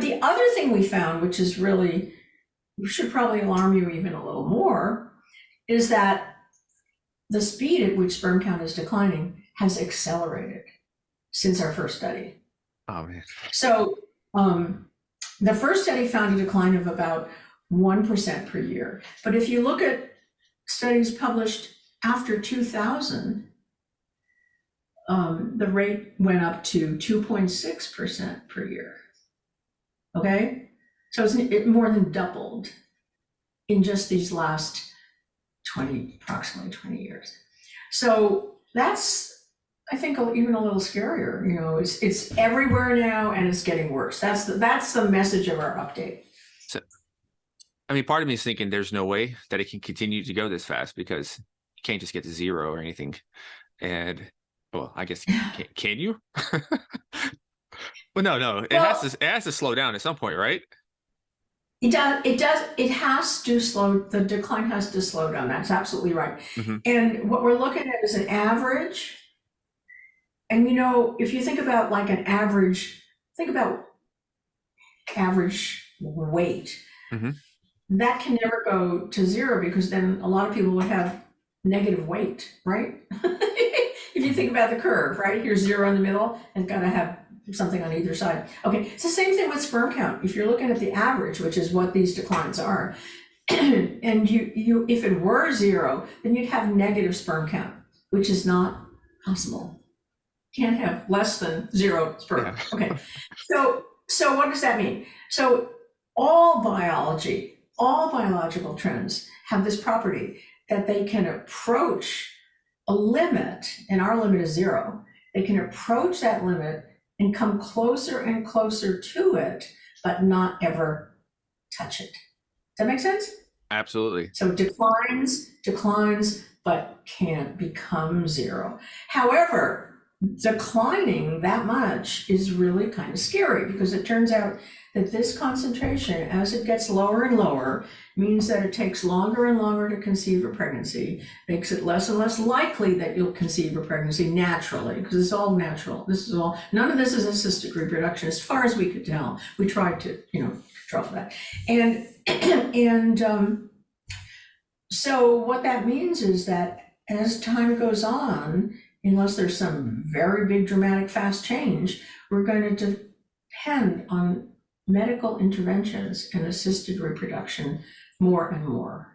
But the other thing we found, which is really, should probably alarm you even a little more, is that the speed at which sperm count is declining has accelerated since our first study. Oh man. So the first study found a decline of about 1% per year. But if you look at studies published after 2000, the rate went up to 2.6% per year. Okay? So it more than doubled in just these last approximately 20 years. So that's, I think, even a little scarier. You know, it's everywhere now and it's getting worse. That's the message of our update. So, I mean, part of me is thinking there's no way that it can continue to go this fast because you can't just get to zero or anything. And well, I guess can you? Well, no, it has to slow down at some point, right? It does. It has to slow. The decline has to slow down. That's absolutely right. Mm-hmm. And what we're looking at is an average. And you know, if you think about like an average, think about average weight. Mm-hmm. That can never go to zero because then a lot of people would have negative weight, right? If you think about the curve, right? Here's zero in the middle and got to have something on either side. Okay, it's the same thing with sperm count. If you're looking at the average, which is what these declines are, and you if it were zero, then you'd have negative sperm count, which is not possible. Can't have less than zero sperm. Yeah. Okay, so what does that mean? So all biological trends have this property that they can approach a limit, and our limit is zero. They can approach that limit and come closer and closer to it, but not ever touch it. Does that make sense? Absolutely. So declines, but can't become zero. However, declining that much is really kind of scary because it turns out that this concentration, as it gets lower and lower, means that it takes longer and longer to conceive a pregnancy, makes it less and less likely that you'll conceive a pregnancy naturally, because it's all natural. None of this is assisted reproduction, as far as we could tell. We tried to, control for that. And so what that means is that as time goes on, unless there's some very big, dramatic, fast change, we're going to depend on medical interventions and assisted reproduction more and more.